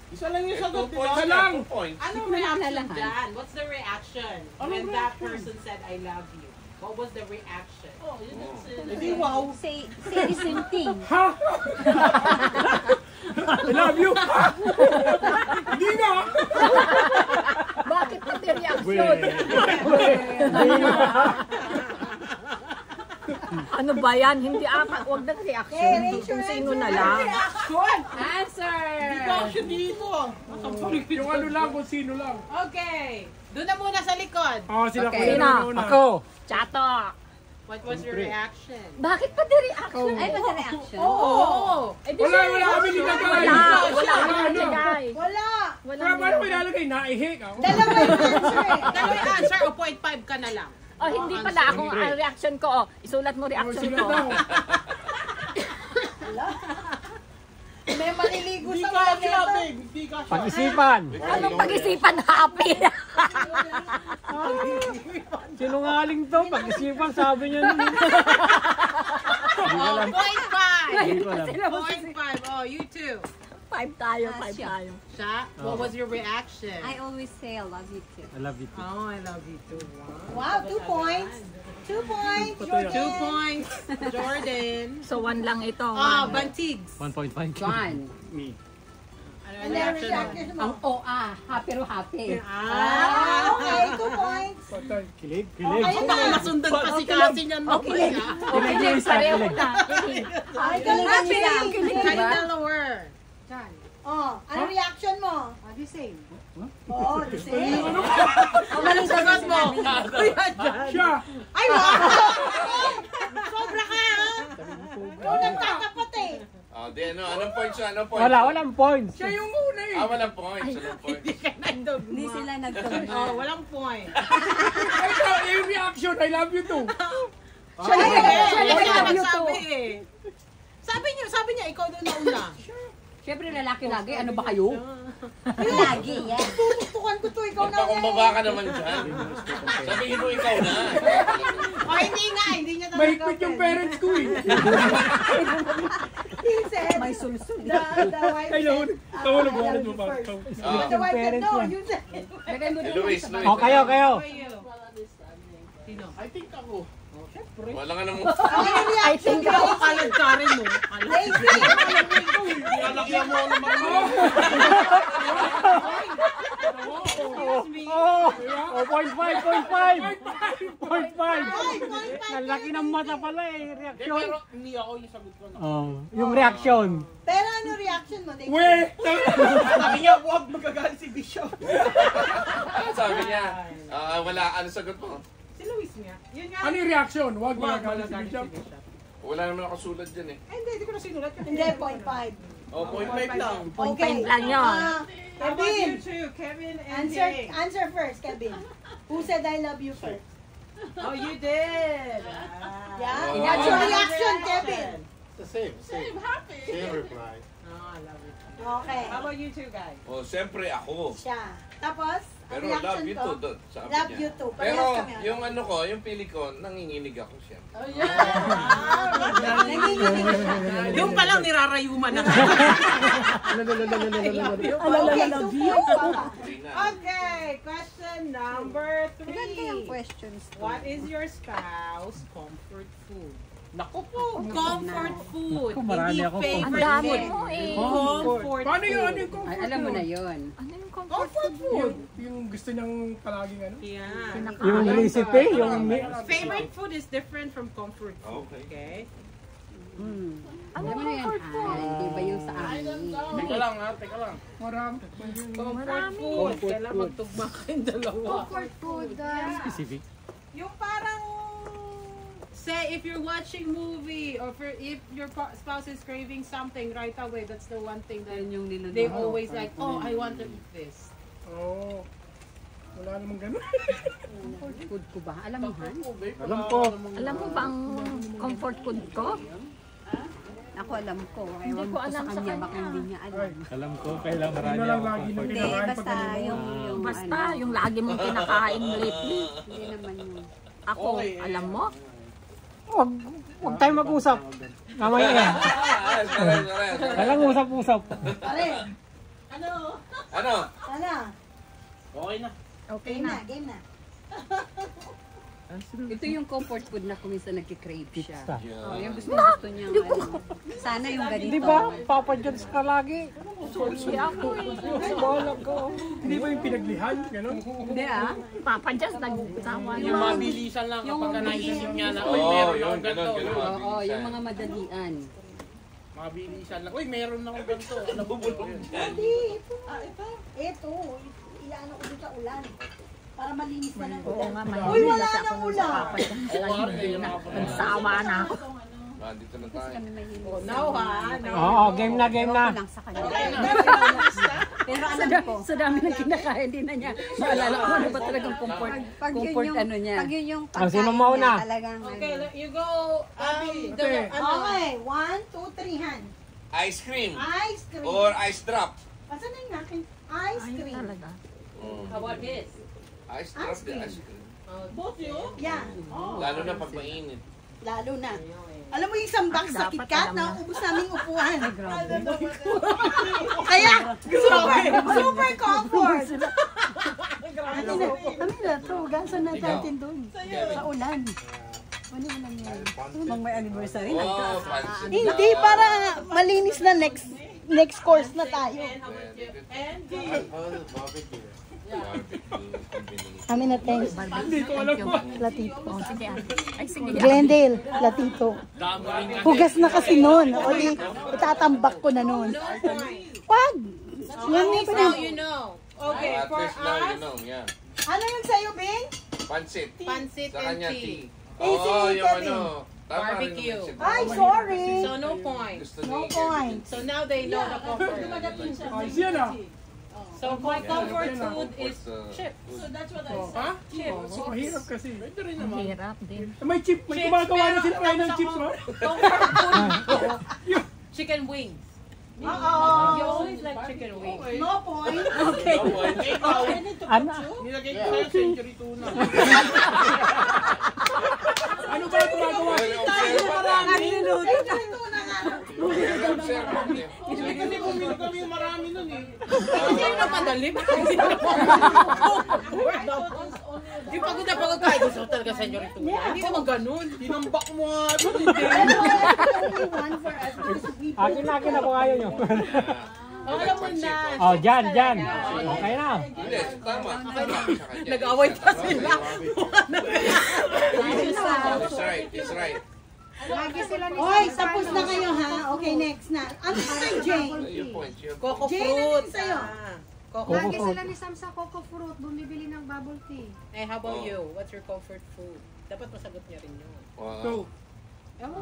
Isa lang yung sagot, 2 di points ba? lang. 2 points. Anong reaction dyan? What's the reaction when that person said I love you? What was the reaction? Oh, you didn't say Hindi, wow. Say the same thing. I love you! Hindi nga! Bakit pati reaction? Ano ba yan? Hindi apat. Huwag na reaction. Okay, raise your Kung hand. sino na lang. Answer! Reaction dito. Yung ano lang, kung sino lang. Okay. Doon na muna sa likod. Sila Okay. kuya Sino? na una. Ako. Chato. What was your reaction? Bakit pati reaction? Ay, ba sa reaction? Oh! Eh, di Wala, siya- wala kami nilagay. Wala kami ano. nilagay. Wala. Kaya paano ko ilalagay? Naihik ako. Dalawa yung answer eh. Dalawa yung answer o 0.5 ka na lang. Oh, hindi pala ako ang reaction ko. Oh, isulat mo reaction Sulat ko. ako. May maliligo Hindi sa ka mga siya, nito. babe. Hindi ka siya. Pag-isipan. Anong pag-isipan happy? Sinungaling to. Pag-isipan, sabi niya. Oh, 0.5! Hindi ko alam. 0.5. Oh, you too. 5 tayo, 5 siya. tayo. Siya, what was your reaction? I always say I love you too. I love you too. Oh, I love you too. Wow, 2 points. 2 points, Jordan. 2 points, Jordan. So, 1 lang ito. Ah, Bantigs. 1.5. Me. Ano And then reaction mo. happy ro happy. Ah, okay, 2 points. Patay. Kilig. Okay, Kilig. na. Nasundan pa si Kasi niyan mo. Kilig yung isa. Pareho Kilig. na. Ay, galing. Kayo dalawa. Oh, ano reaction mo? The same. Oh, the same. Anong sagot mo? Kuya Jan. Siya! Ay, wow! Sobra ka, ha? Ikaw nagtatapat eh. Di ano, anong points siya? Anong points? Walang points. Siya yung una eh! Walang points. Walang points. Hindi sila nagtugma. Oh, walang point. Ay, siya, yung reaction, I love you too! Siya yung love you nagsabi eh. Sabi niya, ikaw doon na una. Siyempre, lalaki lagi. Ano ba kayo? Lagi, yes. Tutukan ko to, ikaw na. Magpakumbaba ka naman dyan. Sabihin mo ikaw na. Oh, hindi nga, hindi niya talaga. Mahigpit yung parents ko eh! He said, May sulsul. the wife Ay, said, nahulog I love mo you pa. first. Ah. But the wife said, Parents no, yan. you said. Lagay mo din Luis, sa Luis. O, kayo. Sino? I think ako. Wala ka namang... Ano yung reaction ko? Kalad-karin mo. Daisy, Nilalagyan mo ako ng mga Oh, 0.5. Nalaki ng mata pala eh, reaksyon. Pero hindi ako yung sagot ko na. Oh, yung reaksyon. pero ano reaction mo, Daisy? We! Sabi niya, huwag magagalit si Bishop. Sabi niya, wala, ano sagot mo? Si Luis nga. Yun nga. Ano yung reaction? Huwag Wag magagalit si malagalit Bishop. si Bishop. Wala naman ako sulat dyan eh. Ay, hindi ko na sinulat. Hindi, 0.5. Oh, 0.5 lang. Okay. lang yun. How about you Kevin, two? Kevin and Jay. answer first, Kevin. Who said I love you first? Oh, you did. Yeah? Oh. That's your reaction, Kevin. The same reply. Oh, I love it. Okay. How about you two guys? Oh, siyempre ako. Siya. Tapos, ang Pero reaction love you ko, too, doon. Sabi love niya. you too. Pero Parehas kami. yung ano ko, yung pili ko, nanginginig ako siya. Nanginginig siya. Yung palang nirarayuman na. Okay, 2 points, Papa. Okay, question number 3. questions. What is your spouse comfort food? Naku po. Comfort food. Naku, marami Hindi ako favorite Ang dami food. mo eh. Comfort Paano food. yung ano yung comfort Ay, alam mo food? na yun. Ano yung comfort Comfort food. Yung gusto niyang palaging ano? Yeah. Yung recipe, yung... Favorite food is different from comfort food. Okay. Okay? Alam mo na yan. Ay, di ba yung sa amin? Teka lang ha, teka lang. Marami. Comfort food. Kailangan magtugma kayong dalawa. Comfort food. Specific. Yung parang, say, if you're watching movie or if your spouse is craving something right away, that's the one thing that Yun yung niluluto. they always like, oh, I want to eat this. Oh. Wala namang ganun. Comfort food ko ba? Alam mo, Han? Alam ko. Alam mo ba ang comfort food ko? Ako alam ko. Hindi ko alam sa kanya. Baka hindi niya alam. Alam ko, kailang Yun marami na lang ako. lagi nang Hindi, kinakain pag basta ganun. yung Basta, ano. yung lagi mong kinakain lately. Hindi naman yun. Ako, alam mo? Huwag tayo mag-usap. Mamaya yan. Walang usap-usap. Pare, Ano? sana. Okay na. Okay Game na. na, game na. Ito yung comfort food na kung minsan nagkikrave siya. Pizza. Oh, yung gusto niya. Ano. Sana yung ganito. Di ba? Papa John's ka lagi. Hindi ako eh. Balag ko. Hindi ba yung pinaglihan? Ganun? Hindi ah. Papa Diyos, nagsawa Yung na. mabilisan lang kapag naisip niya na, uy, Oo, meron yun, akong ganito. ganun, ganun. Oo, yung mga madalian. Mabilisan lang. Uy, meron akong ganito. Ano po yun? Hindi, ito. Ito. Ilaan ako dito sa ulan. Para malinis na ng Oo ulan. nga, may Uy, wala nasa nang ako ulan. sa Papa Diyos. Nagsawa na ako. Dito na Kasi tayo. kami mahilig. Now ha, now. Oo, game na, game na. Ako lang sa kanya. Pero alam ko. Sa dami ng kinakain, din na niya. Maalala ko ano ba talagang comfort. Pag yun Comfort yung, ano niya. pag yun yung Ang sino pagkain mauna? niya, talagang Okay, ano. you go, the, Okay, 1, 2, 3 hand. Ice cream. Ice cream. Or ice drop. Asan na yung akin? Ice Ay, cream. talaga. How about this? Ice drop Ice din, cream. ice cream. Both you? Yeah. Lalo na pag mainit. Lalo na. Alam mo yung isang box sa dapat KitKat alam na na. ubus naming upuan. Kaya, super comfort. Kami na to, ganso na natin doon. Sa ulan. Ano mo lang yan? Pag may anniversary, Oh, pansit. Hindi, para malinis na next course na tayo. Barbecue combination. Amin na thanks. Hindi ko alam po. Latito. Oh, sige. Ay, sige. Glendale, Latito. Dami rin kasi. Hugas na kasi noon. O di, itatambak ko na noon. Wag! Yan na Now you know. Okay, At for least now you us, know, yeah. Ano yung sa'yo, Bing? Pansit. Pancit Sa and kanya, tea. tea. Eh, si Oo, yung Kevin. ano. Tama rin Barbecue. naman siya. Ay, sorry. So no point. Gusto No ni point. So now they know the comfort. Ay, siya na. So my comfort food is What's, chips. Ha? Chips. Oh, mahirap kasi. Pwede rin Ang naman. hirap din. May chip. May gumagawa na sila kayo ng chips, no? Comfort food. Chicken wings. You always like chicken wings. No point. Okay. Ano? Nilagay ko sa'yo century tuna. Ano ba ito nagawa? Kasi bumili kami yung marami nun eh. Hindi na napadali. Di pagod na pagod tayo. Gusto ko talaga sa inyo rito. Hindi naman ganun. Tinambak mo nga. Akin ako ayaw nyo. Alam mo na. Oh, dyan. Okay na. Hindi, tama. Nag-away pa sila. It's right. Oy, tapos na kayo ha? Okay, next na. Ano kay Jane? Your point. Coco Jane, fruit. ano sa'yo? Lagi sila ni Sam sa coco fruit, bumibili ng bubble tea. How about you? What's your comfort food? Dapat masagot niya rin yun. Wow.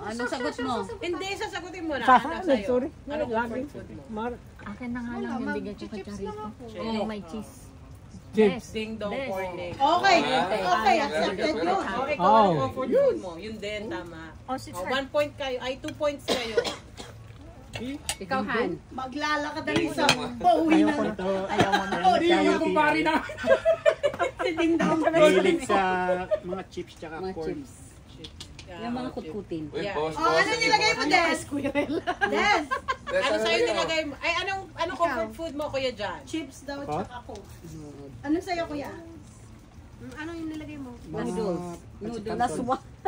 Anong sagot mo? Hindi, sasagutin mo na. Ano, sa'yo? sorry. Anong comfort food mo? Akin na nga lang yung bigay ko kay Charito. Yung may cheese. Chips. Ding dong cornic. Okay, accepted yun. Okay, ikaw ang comfort food mo. Yun din, tama. Oh, 6 1 point kayo. Ay, 2 points kayo. Ikaw, Han. Maglalakad na rin sa pauwi na. Ayaw mo na. Hindi yung kumpari na. Mahilig sa mga chips tsaka Mga corn. chips. Yung mga kutkutin. Yeah. Ano nilagay mo, Des? Des! Ano sa'yo nilagay mo? Ay, anong comfort food mo, Kuya John? Chips daw, tsaka coke. Ano sa'yo, kuya? Ano yung nilagay mo? Noodles.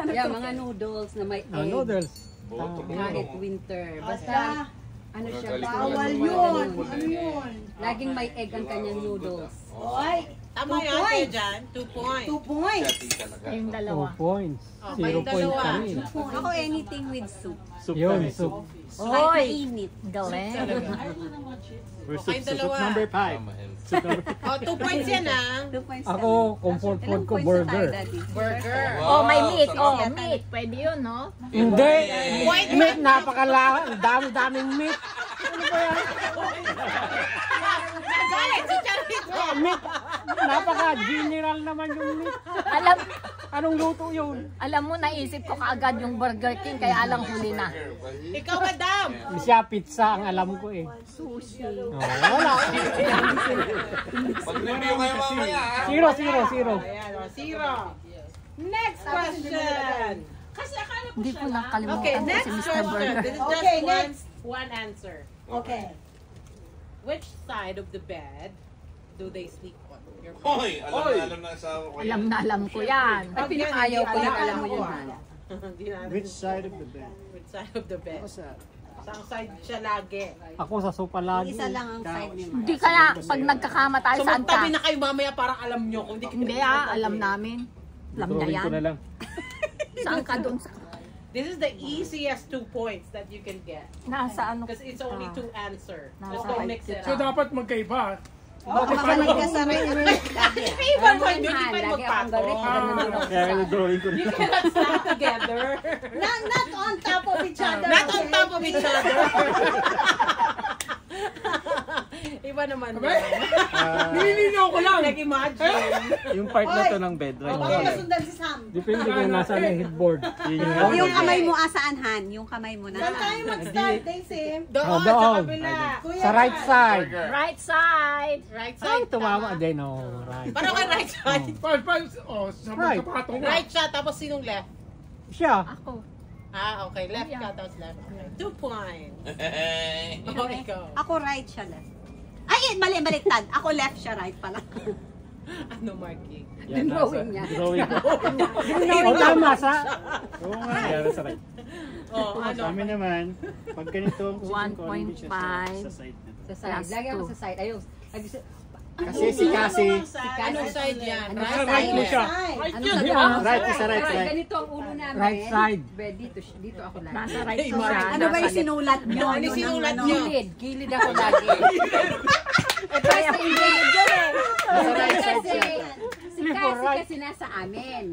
Yeah, mga noodles na may egg. Noodles. Kahit winter. Basta, ano siya, Bawal yun. Ano yun? laging may egg ang kanyang noodles. Oy, Tama yan, Kuya John. 2 points. 2 points. Yung 2 dalawa. points. 0 kayong points dalawa. kami. Ako anything with soup. Yun, soup. Kahit mainit. Galing. We're Okay, dalawa. soup number 5. Oh, 2 points yan ah. 2 points Ako, comfort food ko, Ilang points na burger. tayo, Daddy? Burger. Oh, may meat. Oh, meat. Pwede yun, no? Hindi! Meat, napakala. Dami-daming meat. Ano ba yan? Galit si Charito. Meat. Napaka-general naman yung meat. Anong luto yun? Alam mo, naisip ko kaagad yung Burger King, kaya alang huli na. Ikaw, madam. Siya pizza ang alam ko eh. Sushi. Oh, wala. Mag-review kayo mamaya. 0. Ayan, 0. Next question. Hindi ko nakalimutan Okay, ko si next Mr. question. Burger. This is Okay, just next. one answer. Okay. Which side of the bed do they sleep on? Your Hoy, alam na asawa ko yan. Alam na alam ko yan. Ay, pinakayaw ko yun, alam mo yun, Han. Hindi natin. Which side of the bed? Which side of the bed? What's that? Saan side siya lagi? Ako sa sopa lagi. Isa lang ang side niya. Hindi kaya pag nagkakama tayo, So saan ka? magtabi na kayo mamaya parang alam nyo. Kung Hindi alam namin. Alam na Drawing ko na yan. lang. Saan ka dun? This is the easiest 2 points that you can get. Nasa ano? Because it's only 2 answer. Just Nasa don't right mix it So up. dapat magkaiba. Baka ka sa right. Iwan mo yun, Han, hindi pa lagi akong magpatong. galit. Ganun din ako. Kaya drawing ko na. You cannot stand together. Not on top of each other. Not on top of each other. Iba naman yun. Nililinaw ko lang. Nag-imagine. Yung part na to ng bed, right? Okay, masundan si Sam. Depende kung nasa yung headboard. Yung kamay mo asaan, Han? Yung kamay mo Saan tayo nasaan? mag-start, Daisy? Doon, doon. sa kabila. Kuya Sa right John. side. Right side. Right Ay, side. tumama din. No, right. Parang ka right side. Sa Right. magkapatong na. Right siya, tapos sinong left? Siya. Ako. Ah, okay. Left ka, tapos left. Okay. 2 points. Oh, ikaw. Ako right siya left. Ay, baliktad. Ako left siya right pala. Ano, Marky? Yung drawing niya. Drawing ko. O tama sa... Oo nga, kaya sa right. Oh, ano? Sa amin naman, pag ganito ang position ko, 1.5. hindi siya sa side na. Sa side. Lagi ako sa side. Ayun. Kasi si Cassie, Anong side yan? Ano Right Right mo side? siya. Ano yun. sa right is sa right side. Ganito ang ulo namin. Right side. Bed dito ako lagi. Nasa right Hey, side. Ano ba yung sinulat nyo? Ano yung sinulat nyo? Gilid ako lagi. Kaya gilid yun eh. sa right side Kasi, siya. si Cassie kasi nasa amin.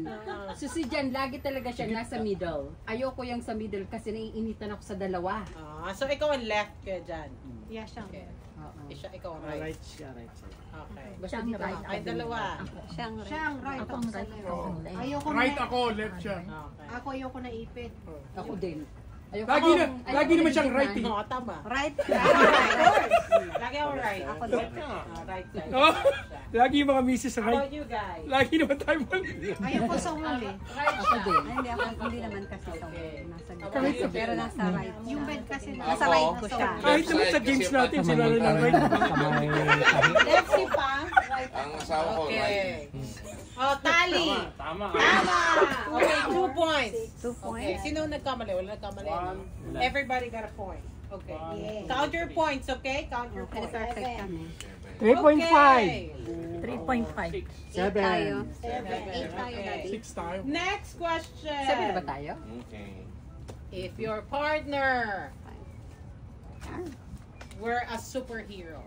So si Jan, lagi talaga siya nasa middle. Ayoko yung sa middle kasi naiinitan ako sa dalawa. So ikaw ang left kaya dyan. Yeah, siya. Okay. Ikaw ang right. Right siya, right side. Okay. Basta dito right. Ay, dalawa. Siyang Siya ang right. Ako ang right. Ako ang left. Ayoko Right na. ako, left siya. Okay. Ako ayoko na ipit. Ako din. Ayoko Lagi naman siyang right eh. Oo, tama. Right. Lagi ako right. Ako din. Right side. Oh. Lagi yung mga misis How about right. you guys? Lagi naman tayo mali. Ayoko sa huli. Ako din. Hindi naman kasi sa nasa gitna. Pero nasa right. Yung bed kasi Nasa right ko siya. Kahit naman sa games natin, sila rin ang right. Let's see pa. Ang asawa ko, Okay. Oh, tali. Tama. Tama. Okay, 2 points. 2 points. Okay, sino nagkamali? Wala nagkamali. Everybody got a point. Okay. Count your points, okay? Count your points. Perfect kami. 3.5. 3.5. 7. Tayo. 8 tayo, Daddy. 6 tayo. Next question. 7 na ba tayo? Okay. If your partner were a superhero,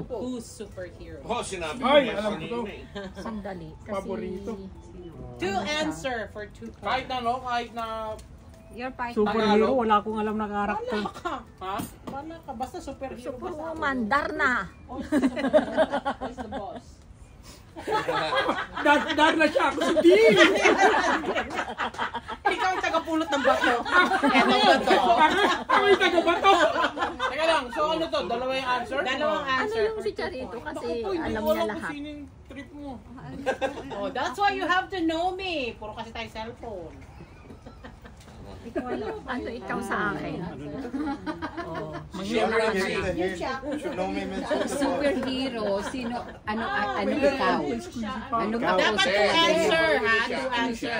who's superhero? Oh, sinabi Ay, mo, alam ko to. Sandali. Paborito. Two answer for 2 Kahit points. kahit na... Your partner. Superhero, wala akong alam na karakter. Wala ka. Ha? Wala ka. Basta superhero. Superwoman. Darna. Who's the boss? Dar na siya ako si Dean. Ikaw ang tagapulot ng bato. Eto bato. Ako yung taga-bato. Teka lang, so ano to? Dalawa yung answer? Dalawang Ano answer. yung si Charito? Kasi Ako, hindi alam ko niya alam kung lahat. sino yung trip mo. Oh, that's why you have to know me. Puro kasi tayo cellphone. Ano ikaw sa akin? Superhero, sino, ano ikaw? Ano ba? Dapat to answer, ha? To answer.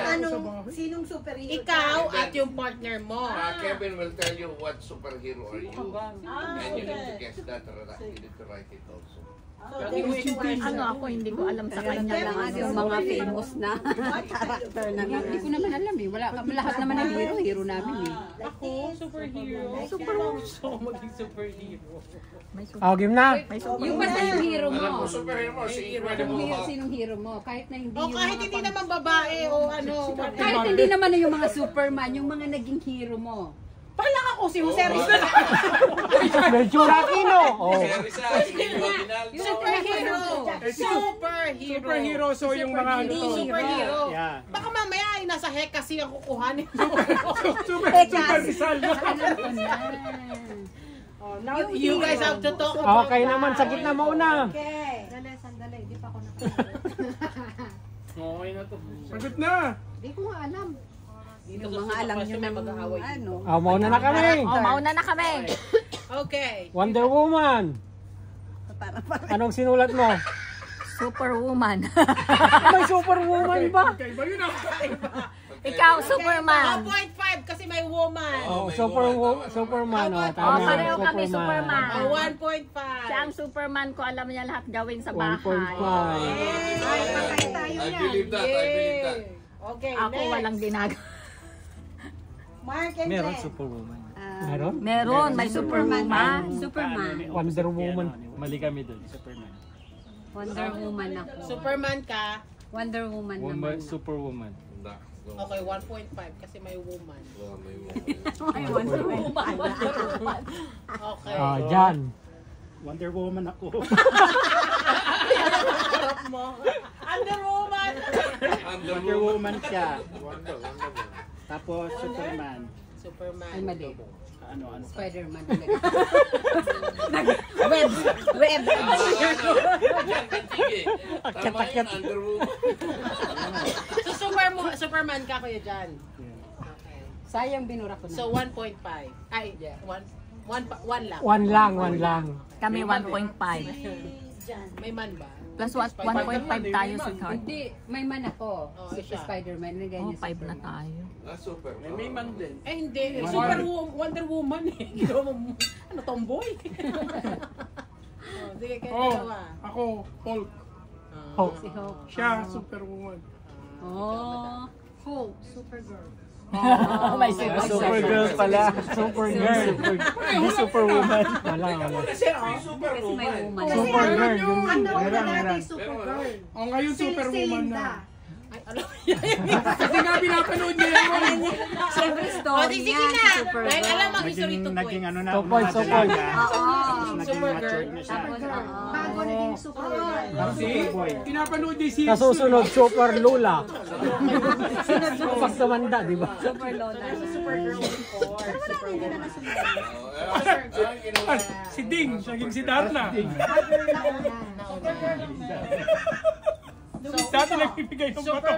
Sinong superhero? Ikaw at yung partner mo. Kevin will tell you what superhero are you. And you need to guess that. You need to write it also. Ano ako, hindi ko alam sa kanya lang yung mga famous na character na Hindi ko naman alam eh. Lahat naman ng hero namin eh. Ako, superhero. Gusto ko maging superhero. Oh, game na. Yung basta yung hero mo. Alam mo, superhero mo, si Incredible Hulk. Sinong hero mo? Kahit na hindi O kahit hindi naman babae o ano. Kahit hindi naman na yung mga Superman, yung mga naging hero mo. Palang ako si Jose Rizal. Medyo Aquino. Oh. Superhero. Superhero, so yung mga ano to. Superhero. Yeah. Baka mamaya ay nasa Hekasi ang kukuhanin. Super Rizal. Now you guys have to talk about Okay naman, sa gitna muna. Sandali, di pa ako nakakita. Okay na to. Sagot na. Di ko nga alam. Yung mga alam nyo ng ano. Oh, mauna na kami. Oh, mauna na kami. Okay. Wonder Woman. Anong sinulat mo? Superwoman. May Superwoman ba? Kaiba yun ah. Ikaw, Superman. 1.5 kasi may woman. Oh, Superman. Oh, Oh, tama. pareho kami Superman. 1.5. Siya ang Superman ko, alam niya lahat gawin sa bahay. 1.5. I believe that, I believe that. Okay, Ako next. walang ginagawa. Mark and Meron Jen. Superwoman. Meron, may Superman. Superman. Wonder Woman. Mali kami dun, Superman. Wonder Woman ako. Superman ka. Wonder Woman naman. Superwoman. Okay, 1.5 kasi may woman. May Wonder Woman. Okay. Oh, Jan. Wonder Woman ako. Harap mo. Under woman. Wonder Woman siya. Tapos Superman. Superman. Ay, mali. Ano? Spider-Man talaga. Web. Tama yun, Underwood. So Superman ka kuya Jan. Okay. Sayang binura ko na. So 1.5. Ay, one lang. One lang. Kami 1.5. May man ba? Plus 1.5 tayo sa card. Hindi, may man ako. Oh, Si siya. Spider-Man. Nagay Oh, niya 5 na tayo. Super. May man din. Eh hindi. Wonder Woman eh. Ano, tomboy? Sige, kayo Oh, dalawa. ako, Hulk. Hulk. Si Hulk. Siya, Superwoman. Oh. Hulk, Supergirl. May Supergirl pala. Supergirl. Hindi Superwoman. Wala. Kasi may woman. Supergirl. Ano ang Meron. dati Supergirl? Oh, ngayon Si Superwoman na. Linda. Ay, Kasi nga pinapanood niya yan. Siyempre story Sige yan, na. si Supergirl. Dahil alam ang history Naging, 2 naging points. ano na, 2 points, 2 points. Tapos naging mature na siya. Tapos, Bago naging Superman. Kasi pinapanood niya si... Sa susunod, Super Lula. Pag tumanda, di ba? Super Lola. Si Ding, siya si Darna. Dati nagbibigay ng bato.